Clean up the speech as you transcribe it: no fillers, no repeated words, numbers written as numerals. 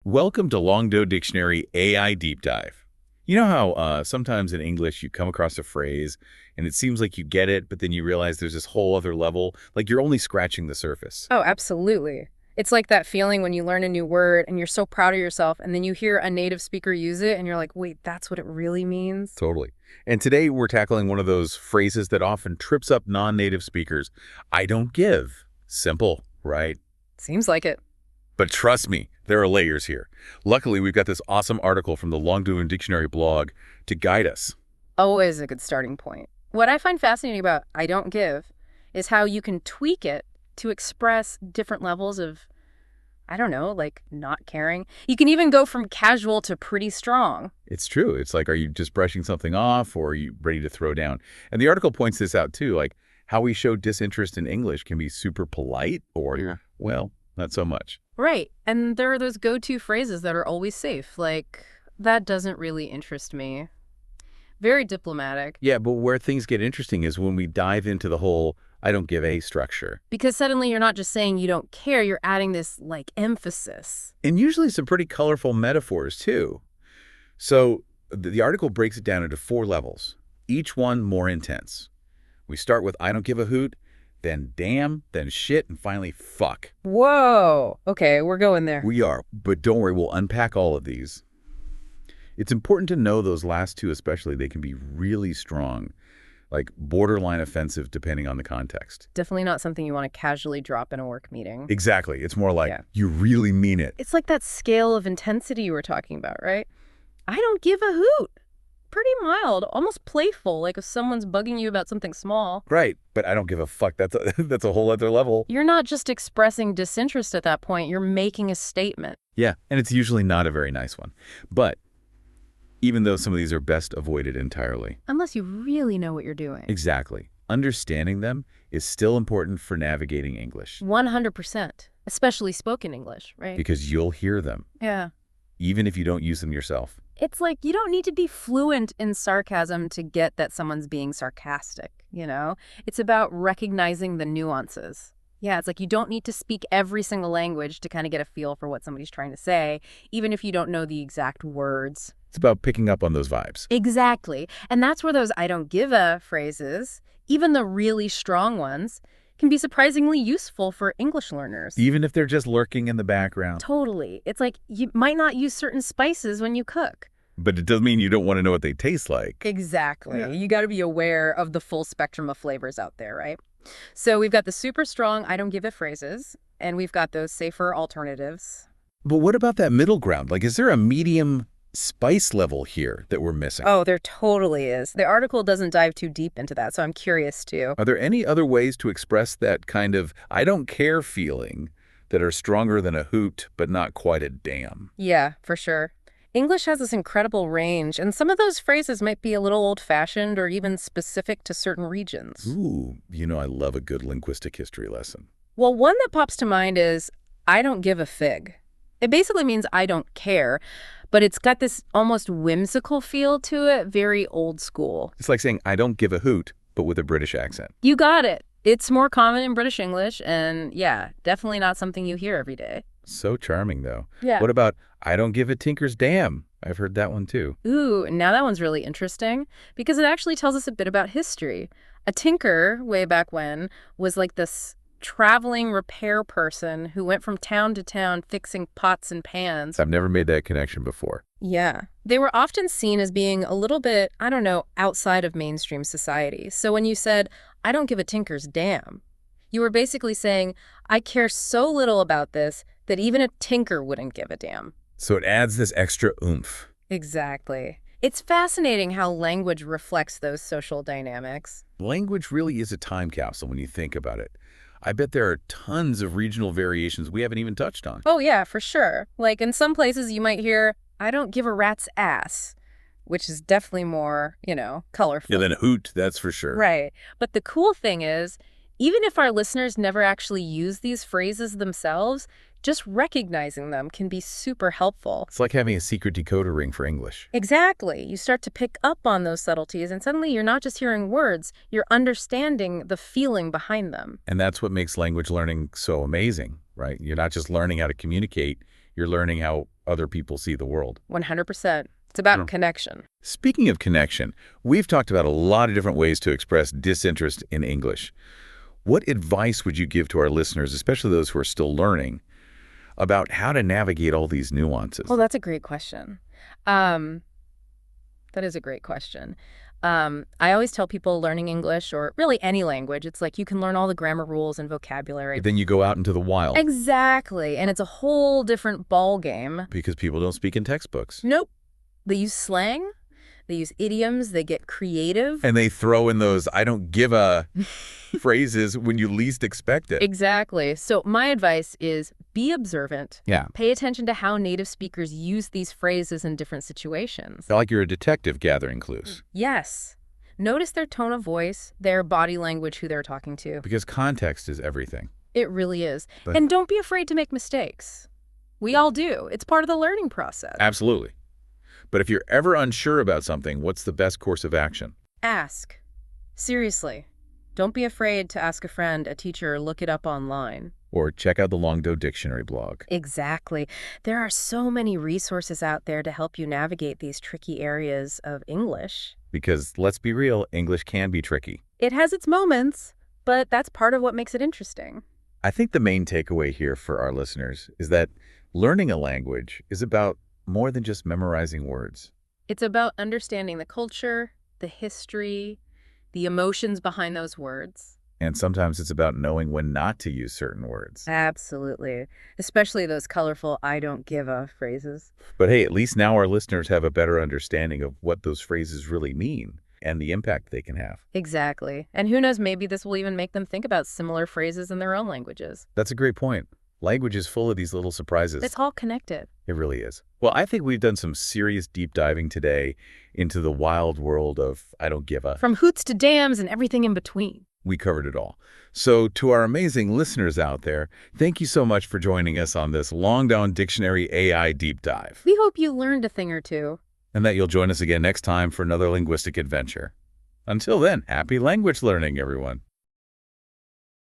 Welcome to Longdo Dictionary AI Deep Dive. You know how sometimes in English you come across a phrase and it seems like you get it, but then you realize there's this whole other level, like you're only scratching the surface. Oh, absolutely. It's like that feeling when you learn a new word and you're so proud of yourself and then you hear a native speaker use it and you're like, wait, that's what it really means? Totally. And today we're tackling one of those phrases that often trips up non-native speakers. I don't give. Simple, right? Seems like it. But trust me, there are layers here. Luckily, we've got this awesome article from the Longdo Dictionary blog to guide us. Always a good starting point. What I find fascinating about I don't give is how you can tweak it to express different levels of, I don't know, like not caring. You can even go from casual to pretty strong. It's true. It's like, are you just brushing something off or are you ready to throw down? And the article points this out too, like how we show disinterest in English can be super polite or, well, not so much. Right. And there are those go-to phrases that are always safe, like, that doesn't really interest me. Very diplomatic. Yeah, but where things get interesting is when we dive into the whole I don't give a structure. Because suddenly you're not just saying you don't care, you're adding this, like, emphasis. And usually some pretty colorful metaphors, too. So the article breaks it down into 4 levels, each one more intense. We start with I don't give a hoot, then damn, then shit, and finally fuck. Whoa. Okay, we're going there. We are, but don't worry, we'll unpack all of these. It's important to know those last 2 especially. They can be really strong, like borderline offensive depending on the context. Definitely not something you want to casually drop in a work meeting. Exactly. It's more like, you really mean it. It's like that scale of intensity you were talking about, right? I don't give a hoot. Pretty mild, almost playful, like if someone's bugging you about something small. Right, but I don't give a fuck. That's a whole other level. You're not just expressing disinterest at that point, you're making a statement. Yeah, and it's usually not a very nice one. But even though some of these are best avoided entirely. Unless you really know what you're doing. Exactly. Understanding them is still important for navigating English. 100%. Especially spoken English, right? Because you'll hear them. Yeah. Even if you don't use them yourself. It's like you don't need to be fluent in sarcasm to get that someone's being sarcastic, you know? It's about recognizing the nuances. Yeah, it's like you don't need to speak every single language to kind of get a feel for what somebody's trying to say, even if you don't know the exact words. It's about picking up on those vibes. Exactly. And that's where those I don't give a phrases, even the really strong ones, can be surprisingly useful for English learners. Even if they're just lurking in the background. Totally. It's like you might not use certain spices when you cook. But it doesn't mean you don't want to know what they taste like. Exactly. Yeah. You got to be aware of the full spectrum of flavors out there, right? So we've got the super strong I don't give a phrases, and we've got those safer alternatives. But what about that middle ground? Like, is there a medium spice level here that we're missing? Oh, there totally is. The article doesn't dive too deep into that, so I'm curious too. Are there any other ways to express that kind of I don't care feeling that are stronger than a hoot, but not quite a damn? Yeah, for sure. English has this incredible range, and some of those phrases might be a little old-fashioned or even specific to certain regions. Ooh, you know I love a good linguistic history lesson. Well, one that pops to mind is I don't give a fig. It basically means I don't care, but it's got this almost whimsical feel to it, very old school. It's like saying I don't give a hoot, but with a British accent. You got it. It's more common in British English, and yeah, definitely not something you hear every day. So charming, though. Yeah. What about I don't give a tinker's damn? I've heard that one, too. Ooh, now that one's really interesting because it actually tells us a bit about history. A tinker, way back when, was like this traveling repair person who went from town to town fixing pots and pans. I've never made that connection before. Yeah. They were often seen as being a little bit, I don't know, outside of mainstream society. So when you said, I don't give a tinker's damn, you were basically saying, I care so little about this that even a tinker wouldn't give a damn. So it adds this extra oomph. Exactly. It's fascinating how language reflects those social dynamics. Language really is a time capsule when you think about it. I bet there are tons of regional variations we haven't even touched on. Oh, yeah, for sure. Like in some places you might hear, I don't give a rat's ass, which is definitely more, colorful. Yeah, than hoot, that's for sure. Right. But the cool thing is, even if our listeners never actually use these phrases themselves, just recognizing them can be super helpful. It's like having a secret decoder ring for English. Exactly. You start to pick up on those subtleties, and suddenly you're not just hearing words, you're understanding the feeling behind them. And that's what makes language learning so amazing, right? You're not just learning how to communicate, you're learning how other people see the world. 100%. It's about connection. Speaking of connection, we've talked about a lot of different ways to express disinterest in English. What advice would you give to our listeners, especially those who are still learning, about how to navigate all these nuances? Well, that's a great question. That is a great question. I always tell people learning English, or really any language, it's like you can learn all the grammar rules and vocabulary. Then you go out into the wild. Exactly. And it's a whole different ball game. Because people don't speak in textbooks. Nope. They use slang. They use idioms. They get creative. And they throw in those I don't give a phrases when you least expect it. Exactly. So my advice is be observant. Yeah. Pay attention to how native speakers use these phrases in different situations. Like you're a detective gathering clues. Yes. Notice their tone of voice, their body language, who they're talking to. Because context is everything. It really is. But and don't be afraid to make mistakes. We all do. It's part of the learning process. Absolutely. But if you're ever unsure about something, what's the best course of action? Ask. Seriously. Don't be afraid to ask a friend, a teacher, look it up online. Or check out the Longdo Dictionary blog. Exactly. There are so many resources out there to help you navigate these tricky areas of English. Because let's be real, English can be tricky. It has its moments, but that's part of what makes it interesting. I think the main takeaway here for our listeners is that learning a language is about more than just memorizing words. It's about understanding the culture, the history, the emotions behind those words. And sometimes it's about knowing when not to use certain words. Absolutely. Especially those colorful I don't give a phrases. But hey, at least now our listeners have a better understanding of what those phrases really mean and the impact they can have. Exactly. And who knows, maybe this will even make them think about similar phrases in their own languages. That's a great point. Language is full of these little surprises. It's all connected. It really is. Well, I think we've done some serious deep diving today into the wild world of I don't give a. From hoots to dams and everything in between. We covered it all. So to our amazing listeners out there, thank you so much for joining us on this Longdo Dictionary AI deep dive. We hope you learned a thing or two. And that you'll join us again next time for another linguistic adventure. Until then, happy language learning, everyone.